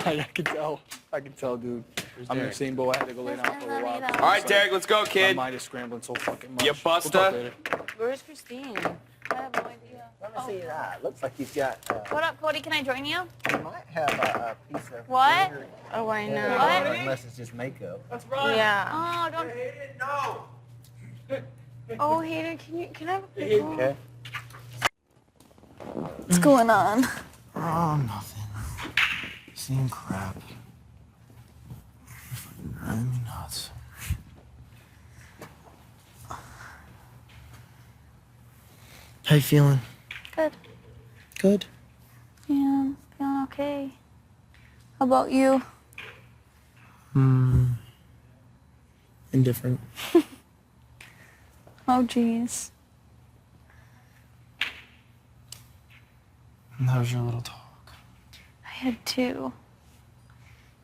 I can tell, dude. I'm in the same boat. I had to go lay down for a while. All right, Derek, let's go, kid. My mind is scrambling so fucking much. You busta. We'll Where's Christine? I have no idea. Let me see that. Looks like you've got. What up, Cody? Can I join you? You might have a piece of. What? glitter Oh, I in know. there, What? Unless it's just makeup. That's right. Yeah. Oh, don't. No. Oh, Hater, can I have a pickle? Okay. What's going on? Oh, nothing. Same crap. I'm nuts. How you feeling? Good. Good. Yeah, I'm feeling okay. How about you? Indifferent. Oh, jeez. And how was your little talk? I had two.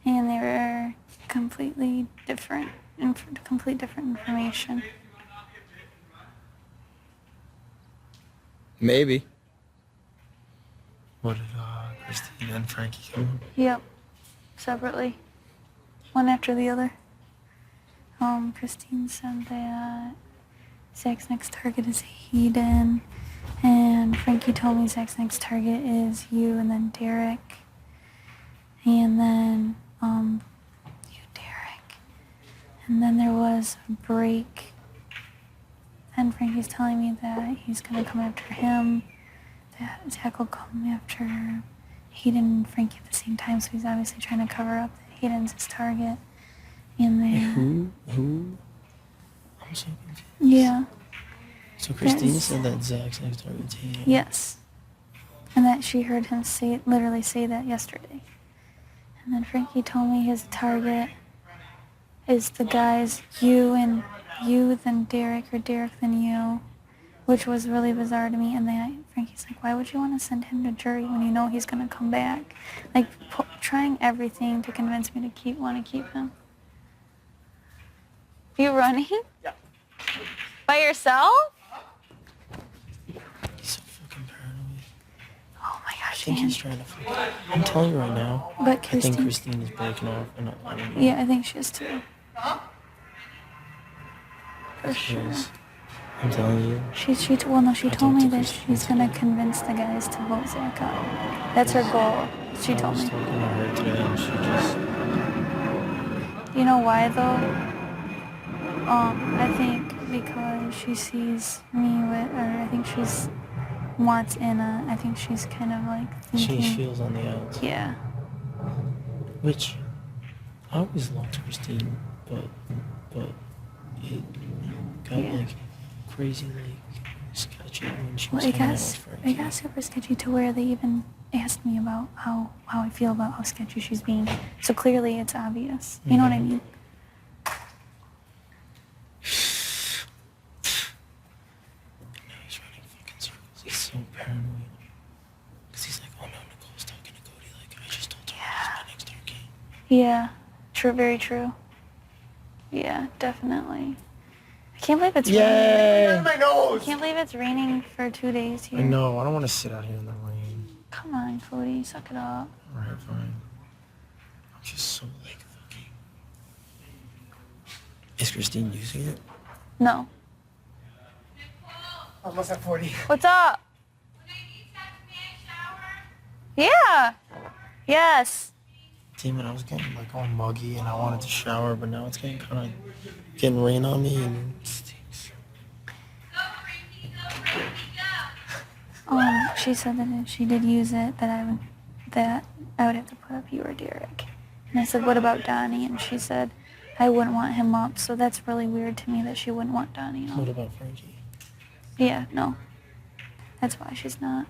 And they were completely different, complete different information. Maybe. What did Christine and Frankie come up? Yep. Separately. One after the other. Christine said that Zach's next target is Hayden. And Frankie told me Zach's next target is you and then Derek. And then, you, Derek. And then there was a break. And Frankie's telling me that he's going to come after him. That Zach will come after Hayden and Frankie at the same time. So he's obviously trying to cover up that Hayden's his target. And then... Who? I'm so confused. Yeah. So Christine said that Zach's next target's Hayden. Yes. And that she heard him literally say that yesterday. And then Frankie told me his target is the guys you and you, then Derek, or Derek, then you, which was really bizarre to me. And then Frankie's like, why would you want to send him to jury when you know he's going to come back? Like, trying everything to convince me to want to keep him. You running? Yeah. By yourself? He's so fucking paranoid. Oh my gosh, I think he's trying to fucking... I'm telling you right now, But I Christine... think Christine is breaking off. And I don't know. Yeah, I think she is too. For sure. Because I'm telling you. She told me that she's gonna convince the guys to vote Zach out. That's her goal. She told I was me. talking to her today and she just... You know why though? I think because she sees me with, or I think she's wants Anna. I think she's kind of like thinking. She feels on the outs. Yeah. Which, I always loved Christine, but it got like crazy like sketchy when she was hanging out with Frankie. It got super sketchy to where they even asked me about how I feel about how sketchy she's being. So clearly it's obvious. You know what I mean? Now he's running fucking circles. He's so paranoid. Because he's like, oh no, Nicole's talking to Cody. Like, I just told her he's my next target. Yeah. True, very true. Yeah, definitely. I can't believe it's raining. My nose! I can't believe it's raining for 2 days here. I know, I don't want to sit out here in the rain. Come on, Cody, suck it up. Alright, fine. I'm just so like fucking... Is Christine using it? No. Almost at 40. What's up? Yeah. Yes. Damn it, I was getting like all muggy and I wanted to shower, but now it's getting rain on me and it stinks. She said that if she did use it, that I would have to put up you or Derek. And I said, what about Donnie? And she said, I wouldn't want him up. So that's really weird to me that she wouldn't want Donnie up. What about Frankie? Yeah, no. That's why she's not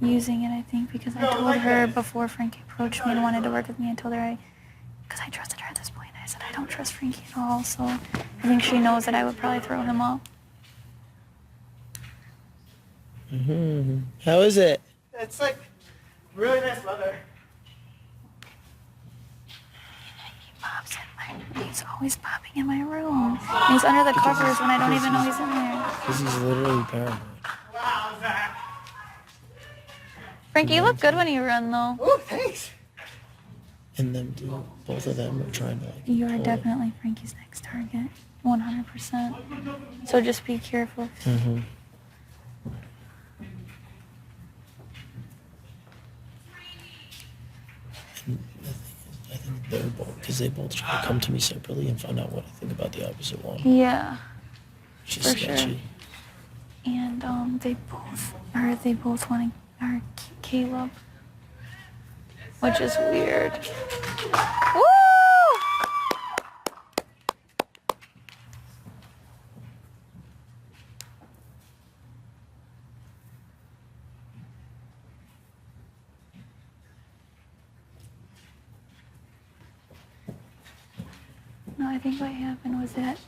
using it, I think, because I told her before Frankie approached me and wanted to work with me, I told her because I trusted her at this point. I said, I don't trust Frankie at all, so I think she knows that I would probably throw him up. How is it? It's like really nice weather. He's always popping in my room. He's under the covers when I don't even know he's in there. Because he's literally paranoid. Wow, Zach. Frankie, you look good when you run, though. Oh, thanks. And them two, both of them are trying to like. You are pull it. definitely Frankie's next target. 100%. So just be careful. Mm-hmm. And the thing is, I think they're both, because they both try to come to me separately and find out what I think about the opposite one. Yeah. Which is For sure. sketchy. And they both want to, or Caleb, which is weird. Woo! No, I think what happened was that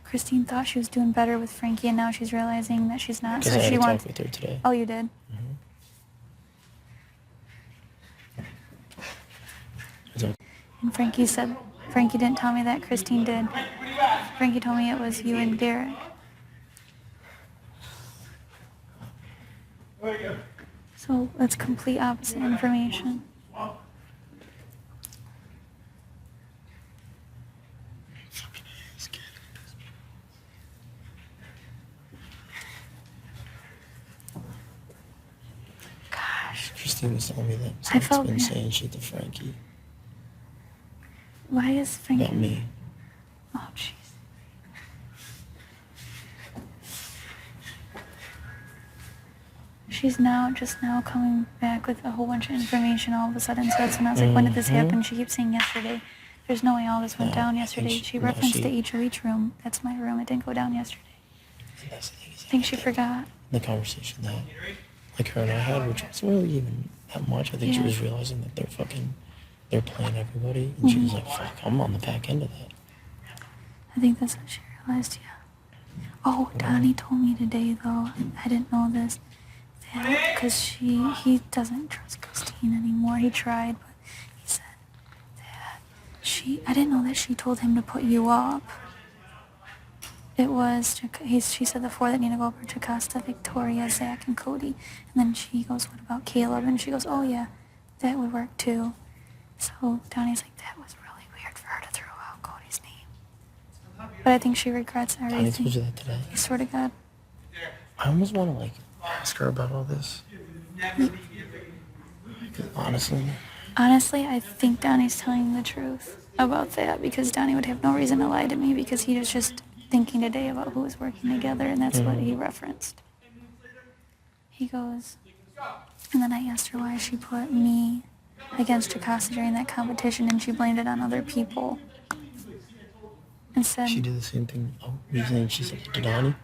Christine thought she was doing better with Frankie, and now she's realizing that she's not. Because So I had she a wants. talk with her today. Oh, you did? It's okay. And Frankie said, Frankie didn't tell me that, Christine did. Frankie told me it was you and Derek. So it's complete opposite information. Fucking ass kid. Gosh, Christine was telling me that I Zach's felt been bad. saying shit to Frankie why is Frankie? about me. Oh, jeez. She's just now coming back with a whole bunch of information all of a sudden. So that's when I was like, when did this happen? She keeps saying yesterday. There's no way all this went No, down I think yesterday. she- She no, referenced she- the HOH room. That's my room. It didn't go down yesterday. And that's the thing is, I think she forgot. the conversation that like her and I had, which wasn't really even that much. I think she Yeah. was realizing that they're playing everybody, and she was like, "Fuck, I'm on the back end of that." I think that's what she realized, yeah. Oh, Donnie told me today, though, I didn't know this, that because he doesn't trust Christine anymore. He tried, but he said that I didn't know that she told him to put you up. It was, she said the four that need to go over to Costa, Victoria, Zach, and Cody. And then she goes, what about Caleb? And she goes, oh yeah, that would work too. So Donnie's like, that was really weird for her to throw out Cody's name. But I think she regrets Donnie told everything. you that today. I swear to God. I almost want to like ask her about all this. Honestly, Honestly, I think Donnie's telling the truth about that because Donnie would have no reason to lie to me because he was just thinking today about who was working together and that's what he referenced. He goes, and then I asked her why she put me against Jacasta during that competition and she blamed it on other people. And said, she did the same thing. Oh, you saying she said it to Donnie?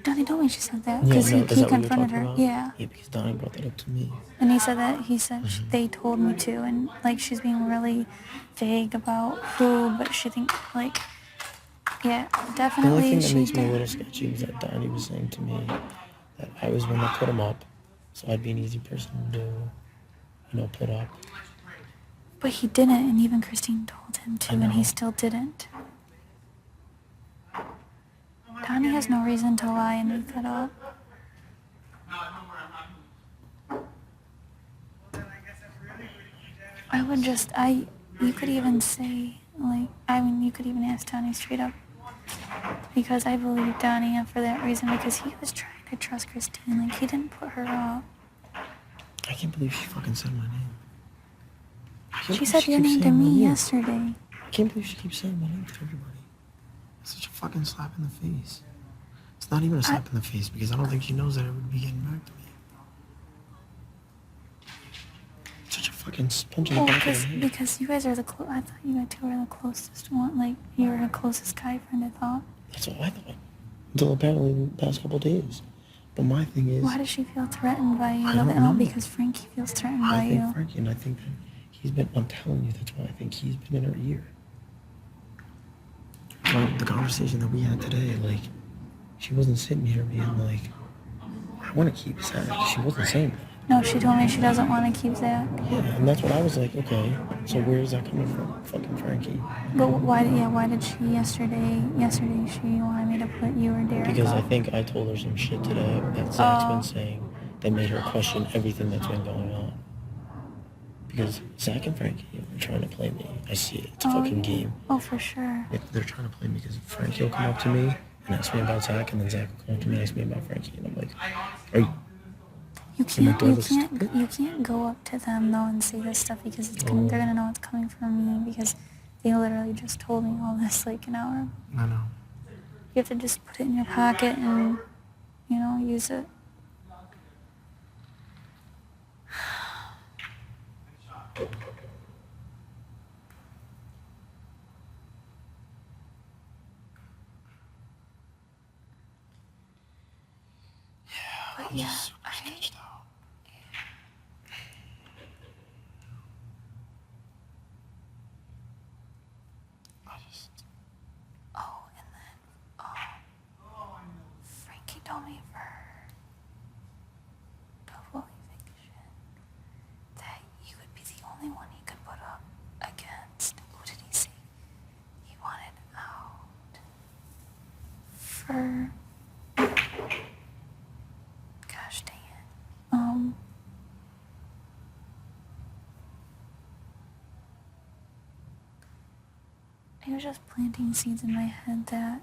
Donnie told me she said that Yeah, because no, he is that what you're confronted talking her. about? Yeah. Yeah, because Donnie brought that up to me. And he said they told me to, and like she's being really vague about who, but she think like, yeah, The only definitely thing that she makes me a did. little sketchy was that Donnie was saying to me that I was one that put him up, so I'd be an easy person to, put up. But he didn't, and even Christine told him to, I and he know. still didn't. Donnie has no reason to lie and make that up. You could even say, you could even ask Donnie straight up. Because I believe Donnie for that reason, because he was trying to trust Christine. Like, he didn't put her up. I can't believe she fucking said my name. I can't She believe said your keeps name to saying my me name. yesterday. I can't believe she keeps saying my name to everybody. It's such a fucking slap in the face. It's not even a slap in the face because I don't think she knows that it would be getting back to me. Such a fucking punch in the Well, back of the head. because you guys are I thought you guys two were the closest one. Like, you were the closest guy friend, I thought. That's what I thought. Until apparently the past couple days. But my thing is, Why does she feel threatened by you? I don't Oh, know. because Frankie feels threatened by I think you. Frankie, and I think that I'm telling you, that's why I think he's been in her ear. Like, the conversation that we had today, like, she wasn't sitting here being like, I want to keep Zach. She wasn't saying that. No, she told me she doesn't want to keep Zach. Yeah, and that's what I was like, okay, so where is that coming from? Fucking Frankie. But why did she yesterday she wanted me to put you or Derek Because I up? think I told her some shit today that Zach's Oh. been saying that made her question everything that's been going on. Because Zach and Frankie are trying to play me. I see it. It's a fucking game. Oh, for sure. They're trying to play me because Frankie will come up to me and ask me about Zach, and then Zach will come up to me and ask me about Frankie, and I'm like, are you? You can't go up to them though and say this stuff because they're gonna know it's coming from me because they literally just told me all this like an hour ago. I know. You have to just put it in your pocket and, use it. But yeah, and then, Frankie told me for totally fiction that you would be the only one he could put up against. Who did he say? He wanted out for. Gosh dang it. He was just planting seeds in my head that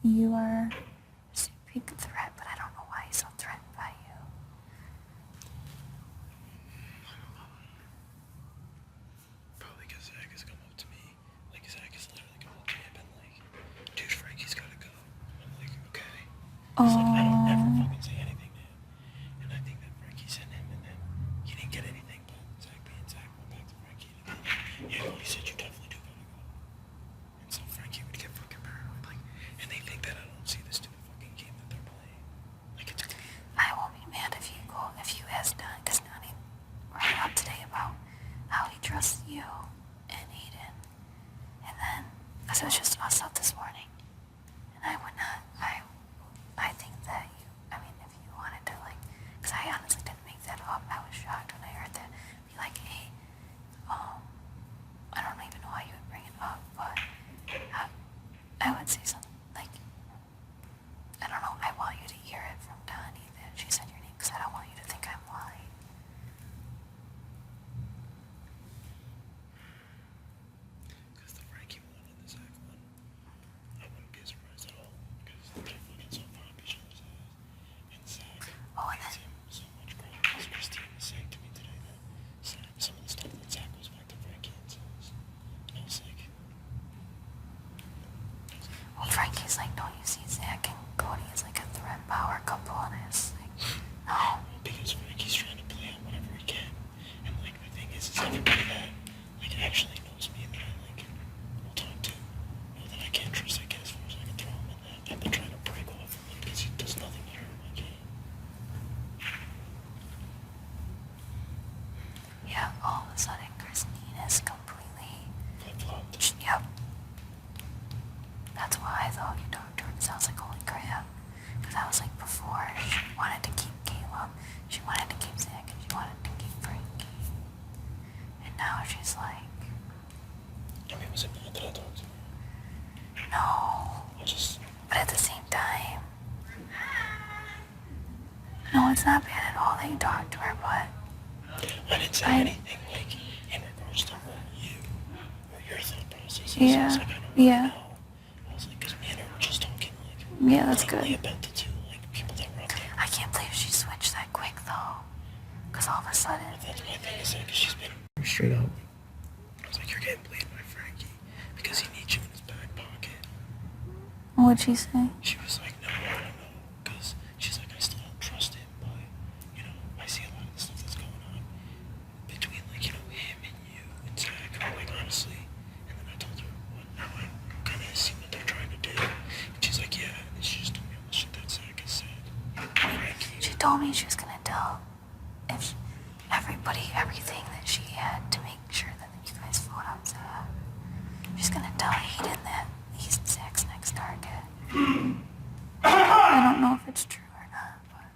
you are a big threat, but I don't know why he's so threatened by you. Probably because Zach has come up to me. Like, Zach has literally come up to me and been like, dude, Frankie's gotta go. I'm like, okay. He's like, I don't ever fucking say anything to him. And I think that Frankie sent him, and then he didn't get anything, but Zach being Zach went back to Frankie and be like, yeah, well, he said you definitely do gotta go. And so Frankie would get fucking paranoid, like, and they think that I don't see the stupid fucking game that they're playing. Like, it's I won't be mad if you ask Don, because Donnie brought up today about how he trusts you and Aiden. And then, because it was just us up this morning. And I would not, I think that if you wanted to, like, because I honestly didn't make that up. I was shocked when I heard that. Be like, hey, I don't even know why you would bring it up, but I would say something like, I don't know, I want you to hear it from Donnie that she said your name because I don't want you to think I'm lying. because the Frankie one and the Zach one, I wouldn't be surprised at all, because they're fucking so far up each other's ass. And Zach hates him so much, bro. Because Christine was saying to me today that some of the stuff that Zach goes back to Frankie and says. And I was like, Well, Frankie's like, don't you see Zach and Cody as like a threat power couple? And it's like, no. because Frankie's trying to play on whatever he can. And like the thing is everybody that like actually knows me and that I like will talk to know that I can't trust that kid as far as I can throw him in that. I've been trying to break off of him because he does nothing but hurt my game. Yeah, all of a sudden Christine is completely. Flip-flopped. Yep. That's why I thought you talked to her because I was like, holy crap. Because I was like, before she wanted to keep Caleb, she wanted to keep Zach, and she wanted to keep Frankie. And now she's like, I mean, was it bad that I talked to her? no. I just, But at the same time, no, it's not bad at all that you talked to her, but I didn't say anything like in regards to what you or your thought process is. Yeah, I was like, I don't yeah. know. I was like, because me and her were just talking like yeah, that's plainly good. about the two like people that were up there. I can't believe she switched that quick though. Because all of a sudden, That's my thing is that because she's been straight up. I was like, you're getting played by Frankie because he needs you in his back pocket. what'd she say? She was like, no, I don't know, because she's like, I still don't trust him, but I see a lot of the stuff that's going on between like him and you and Zach. Like honestly, and then I told her now I kind of see what they're trying to do, and she's like, yeah, and then she just told me all the shit that Zach has said. Frankie. She told me she was gonna tell everybody everything that she had to make sure that you guys vote on Zach. She's gonna tell Aiden that he's Zach's next target. I don't know if it's true or not, but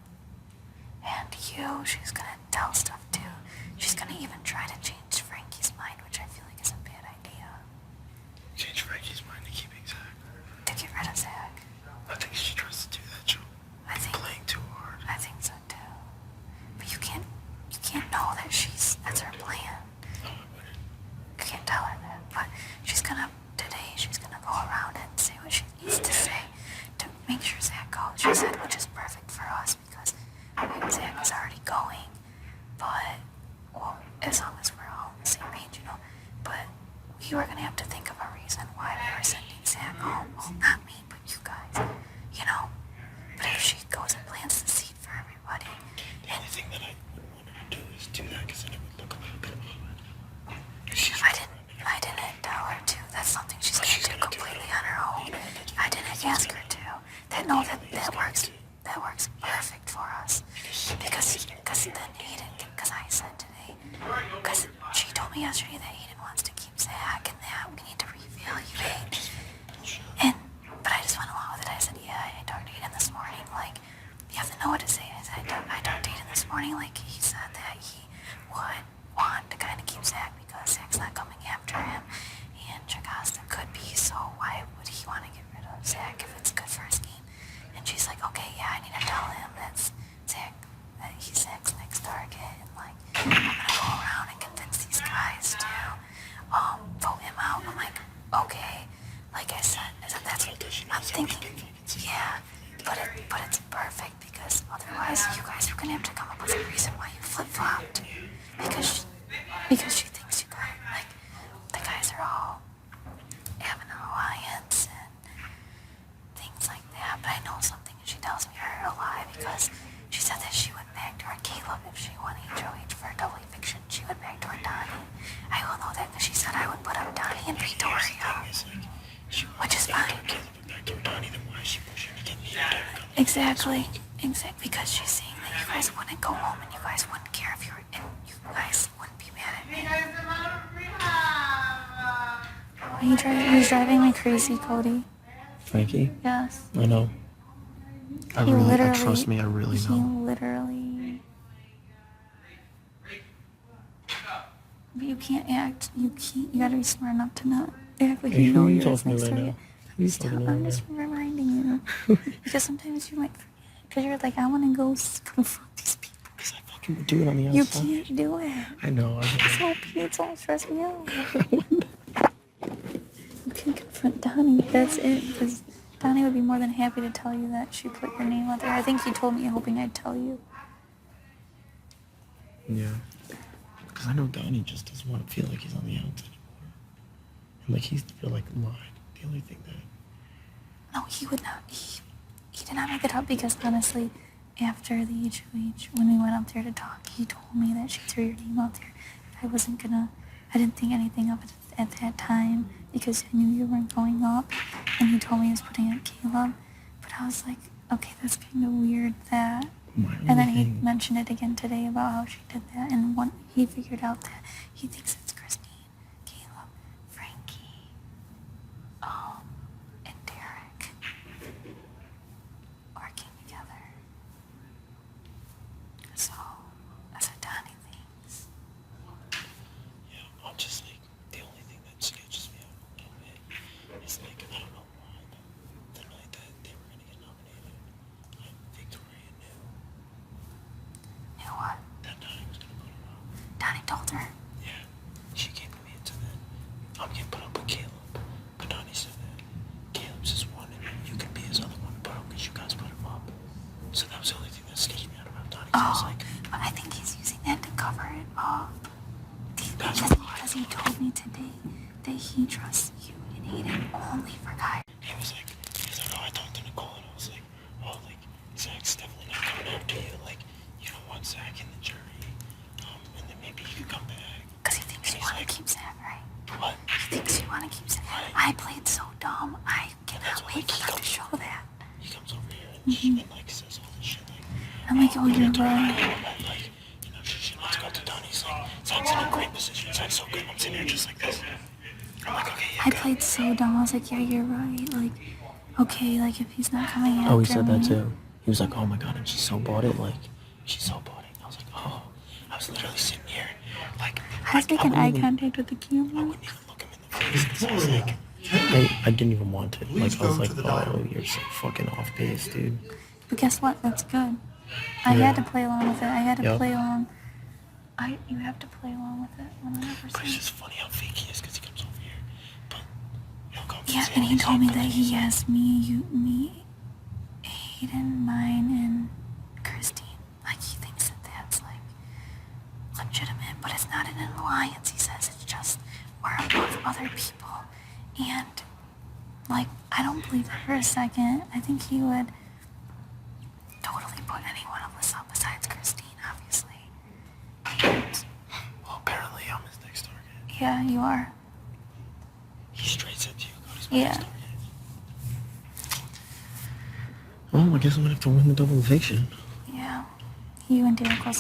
and you, she's gonna tell stuff too. She's gonna even try to change Frankie's mind, which I feel like is a bad idea. Change Frankie's mind to keeping Zach. To get rid of Zach. I think she tries to do that, Joe. I think Playing too hard. I think so too. as long as we're all on the same page, you know. But we were gonna have to think of a reason why we were sending Zach home. Well, not me, but you guys, you know. But if she goes and plants the seed for everybody, The only thing that I would want her to do is do that because then it would look a little bit odd. I didn't tell her to. That's something she's gonna do completely on her own. I didn't ask her to. That works. That works perfect for us. Because then because I said today, because she told me yesterday that Aiden wants to keep Zach and that we need to reevaluate. But I just went along with it. I said, yeah, I talked to Aiden this morning. Like, you have to know what to say. I said, I talked to Aiden this morning. Like, he said that he would want to kind of keep Zach because Zach's not coming after him. And Jagasta could be, so why would he want to get rid of Zach if it's good for his game? And she's like, okay, yeah, I need to tell him that he's Zach's next target. And like, I'm gonna go around and convince these guys to vote him out. I'm like, okay. Like I said, that's what I'm thinking. Yeah, but it's perfect because otherwise you guys are gonna have to come up with a reason why you flip-flopped. Because she thinks you guys, like, the guys are all having an alliance and things like that. But I know something and she tells me her a lie because she said that she would backdoor Caleb if she won HOH for a double eviction. She would backdoor Donnie. I will know that because she said I would put up Donnie in Pretoria. Which is fine. Exactly. Because she's saying that you guys wouldn't go home and you guys wouldn't care if you were in. You guys wouldn't be mad at me. He's driving me crazy, Cody. Frankie? Yes. I know. Trust me, I really know. He literally. But you can't act. You gotta be smart enough to not act like you know you're his next target. Stop, I'm just reminding you. Because sometimes you might forget. Because you're like, I want to go confront these people. Because I fucking would do it on the outside. You can't do it. I know. It's all stress me out. You can confront Donnie. That's it. Because Donnie would be more than happy to tell you that she put your name out there. I think he told me hoping I'd tell you. Yeah. Because I know Donnie just doesn't want to feel like he's on the outs anymore. And like he's feel like lied. The only thing that... No, he would not. He did not make it up because honestly, after the HOH, when we went up there to talk, he told me that she threw your name out there. I didn't think anything of it at that time because I knew you weren't going up. And he told me he was putting up Caleb. But I was like, okay, that's kind of weird that... And then he mentioned it again today about how she did that. And he figured out that he thinks it's Christine, Caleb, Frankie, and Derek working together. So, that's what Donnie thinks. Yeah, I'm just like, the only thing that sketches me out a little bit is like, I don't know why, but the night that they were gonna get nominated, Victoria knew. Knew what? That Donnie was gonna put her up. Donnie told her. Yeah, she came to me and said that I'm getting put up with Caleb. But Donnie said that Caleb's his one and you can be his other one, but because you guys put him up. So that was the only thing that sketched me out about Donnie. So I was like, But I think he's using that to cover it up. Because he told me today that he trusts you and Aiden only for guys. he's like, oh, I talked to Nicole and I was like, oh, like, Zach's definitely not coming after you. Like, you don't want Zach in the jury. And then maybe you could come back. Because he thinks you want to keep Zach, right? What? He thinks you want to keep Zach. Right. I played so dumb. I cannot wait for them to show that. He comes over here and like says all this shit like, I'm like, oh, you're talking right. about, like, you know, she wants to go to Donnie's like, Zach's in a great position. Zach's so good. I'm sitting here just like this. I'm like, okay, yeah, I played so dumb. I was like, yeah, you're right. Like, okay, like if he's not coming after Oh, he said that me. too. He was like, oh my god, and she so bought it. Like, she so bought it. I was like, oh. I was literally sitting here, like, I was making eye contact with the I camera. wouldn't even look him in the face. 'Cause I was like, I didn't even want to. Like, I was like, oh, you're so fucking off base, dude. But guess what? That's good. I had to play along with it. I had to Yep. play along. You have to play along with it 100%. But it's just funny how fake he is because he comes over here. But he'll come Yeah, say and all he these told me things, that and he's he like, has me, Aiden, mine, and Christine. Like, he thinks that that's, like, legitimate, but it's not an alliance, he says. It's just we're above other people. And, like, I don't believe that for a second. I think he would totally put anyone else up besides Christine, obviously. And, Well, apparently I'm his next target. yeah, you are. He straight said to you, Cody's my Yeah. next target. Well, I guess I'm gonna have to win the double eviction. Yeah. You and Derek will,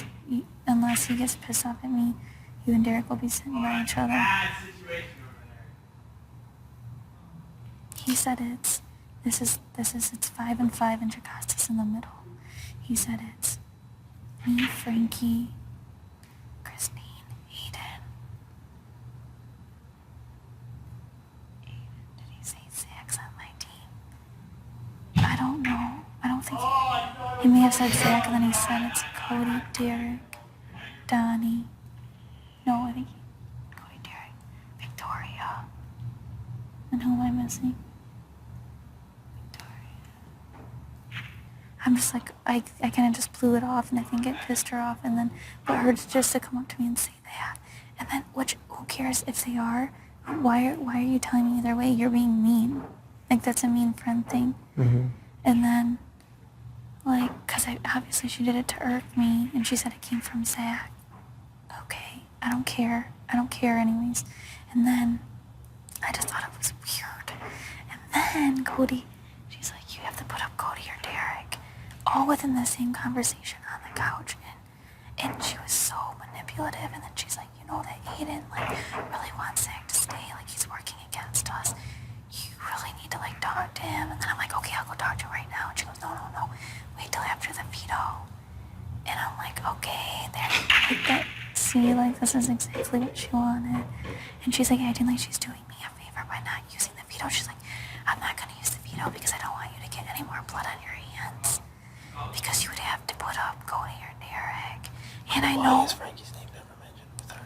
unless he gets pissed off at me, you and Derek will be sitting by each other. Bad situation over there. He said it's 5 and 5 and Jocastus in the middle. He said it's me, Frankie, Christine, Aiden. Did he say Zach's on my team? I don't know. I don't think he may have said Zach, and then he said it's Cody, Derek, Donnie. No, I think Cody, Derek, Victoria. And who am I missing? I'm just like, I kind of just blew it off, and I think it pissed her off, and then, but her just to come up to me and say that, and then, who cares if they are? Why are you telling me either way? You're being mean. Like, that's a mean friend thing. Mm-hmm. And then, like, because obviously she did it to irk me, and she said it came from Zach. Okay, I don't care anyways. And then, I just thought it was weird. And then Cody, she's like, you have to put up Cody or Derek. All within the same conversation on the couch. And she was so manipulative. And then she's like, you know that Aiden, like, really wants Zach to stay. Like, he's working against us. You really need to, like, talk to him. And then I'm like, okay, I'll go talk to him right now. And she goes, no. Wait till after the veto. And I'm like, okay, there. Like, that. See, like, this is exactly what she wanted. And she's like acting like she's doing me a favor by not using the veto. She's like, I'm not going to use the veto because I don't want you to get any more blood on your hands. Because you would have to put up Cody or Derek. And I know... Why is Frankie's name never mentioned with her?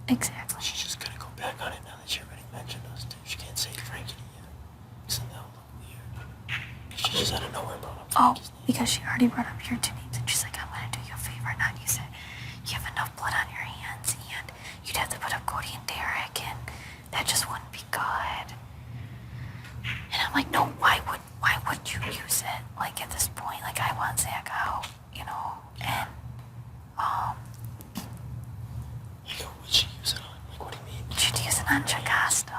Exactly. She's just gonna go back on it now that she already mentioned us two. She can't say Frankie yet. So that would look weird. She just out of nowhere brought up Frankie's name. Because she already brought up your two names. And she's like, I'm going to do you a favor, not use it. You have enough blood on your hands. And you'd have to put up Cody and Derek. And that just wouldn't be good. And I'm like, no, why would you use it? Like, at this point, like, I want Zach out, you know? And, Like, who would she use it on? Like, what do you mean? she'd use it on Jocasta.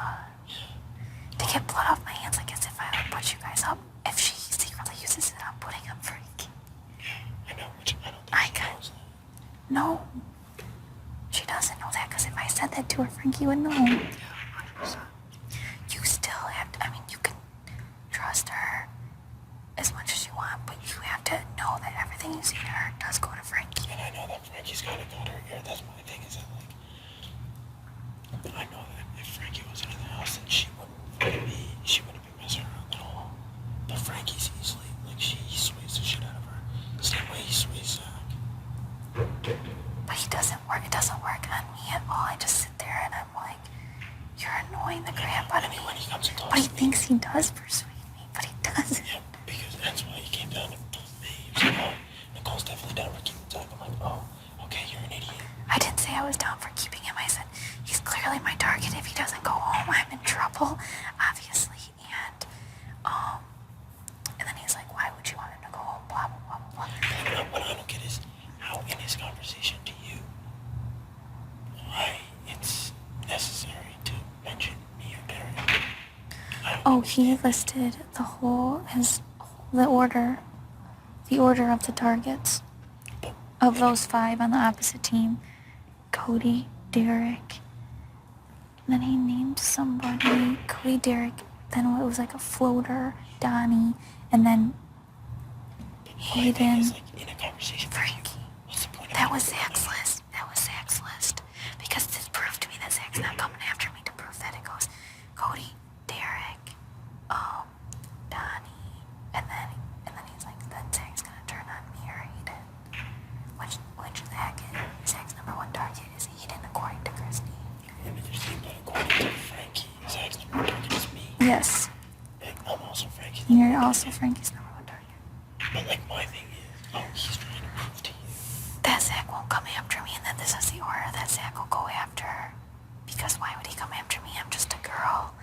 Yeah. To get blood off my hands, like, as if I would put you guys up. If she secretly uses it on putting up Frankie. Yeah, I know, which I don't think she knows that. No. She doesn't know that, because if I said that to her, Frankie would know. Yeah, 100%. You still have to, I mean, you can trust her as much as you want, but you have to know that everything you say to her does go to Frankie. And I know that Frankie's kind of got her ear. That's my thing, is that, like, I know that if Frankie wasn't in the house, then she wouldn't be messing around at all. But Frankie's easily, like, he sways the shit out of her. The same way he sways Zach. But it doesn't work on me at all. I just sit there and I'm like, you're annoying the crap out of me. When he comes and talks But he to me, thinks he does persuade me, but he doesn't. yeah, because that's why he came down and told me. He was like, oh, Nicole's definitely down for keeping Zach. I'm like, oh, okay, you're an idiot. I didn't say I was down for keeping him. I said, he's clearly my target. If he doesn't go home, I'm in trouble, obviously. And then he's like, why would you want him to go home? Blah, blah, blah, blah. What I don't get is how in his conversation to you, why it's necessary to mention me or Derek. Oh, he listed the order of the targets of those 5 on the opposite team. Cody, Derek, then he named somebody, Cody, Derek, then it was like a floater, Donnie, and then Hayden, Is, like, in a conversation with you, Frankie. what's the point of That was Zach's list. Because this proved to me that Zach's not coming after me to prove that it goes Cody, Derek, Donnie, and then he's like, then Zach's gonna turn on me or Aiden. Which Zach's number 1 target is Aiden, according to Christine. Yeah, but you're saying that according to Frankie, Zach's number 1 target is me. Yes. Like, I'm also Frankie's And number you're 1 also target. Frankie's number 1 target. But, like, my thing is, he's trying to prove to you. That Zach won't come after me and that this is the order her that Zach will go after her. Because why would he come after me? I'm just a girl.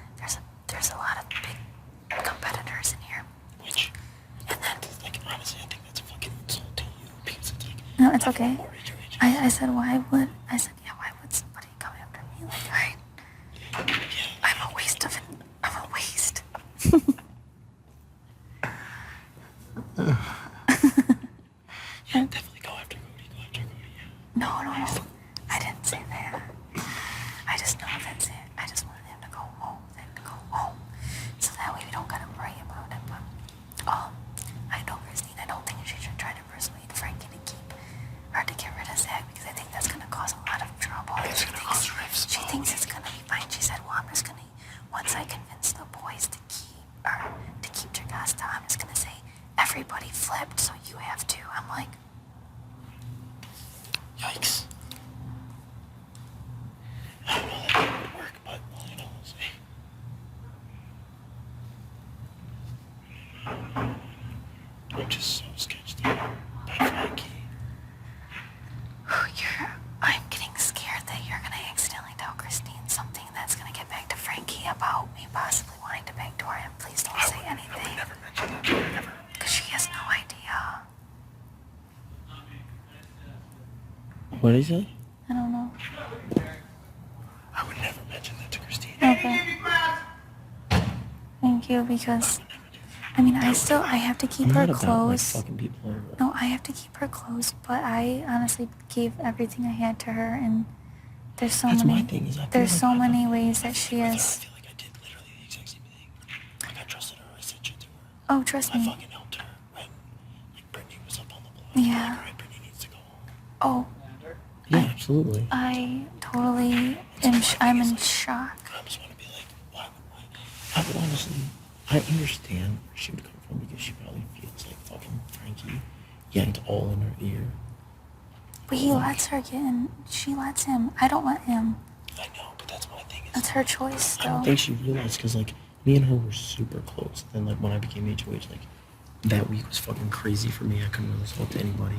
There's a lot of big competitors in here. Which, And then, like, honestly, I think that's a fucking insult to you because it's like. no, it's okay. More age. I said, why would somebody come after me? Like, I'm a waste of it. I'm a waste. Yeah, definitely go after Cody. Yeah. No. I didn't say that. I just know that's it. I just wanted him to go home. So that way we don't gotta worry about it. But, I know Christine, I don't think she should try to persuade Frankie to keep or to get rid of Zach because I think that's gonna cause a lot of trouble. She thinks it's gonna be fine. She said, well, I'm just gonna, once I convince the boys to keep Jagasta, I'm just gonna say, everybody flipped, so you have to. I'm like, Yikes. I don't know that that would work, but you know, we'll see. I'm just so sketched out by Frankie. I'm getting scared that you're gonna accidentally tell Christine something that's gonna get back to Frankie about me possibly wanting to backdoor him. Please don't say anything. I would never mention that. Never. Because she has no idea. What did he say? I don't know. I would never mention that to Christine. Okay. Thank you, because I mean, I have to keep I'm her not about, close. like, fucking people over. No, I have to keep her close, but I honestly gave everything I had to her, and there's so That's many. my thing, is I feel There's like so I many felt- ways that she I is. feel like I did literally the exact same thing. Like, I trusted her. I said shit to her. Oh, trust I me. fucking helped her when, like, Brittany was up on the block. Yeah. Like, alright, Brittany needs to go home. Oh, Yeah, absolutely. I totally am. I'm in shock. I just want to be like, why? I would honestly, I understand where she would come from because she probably feels like fucking Frankie yanked all in her ear. But he lets her get in. She lets him. I don't let him. I know, but that's my thing. That's her choice, I don't though. think she realized because, like, me and her were super close. Then, like, when I became HOH, like, that week was fucking crazy for me. I couldn't really talk to anybody.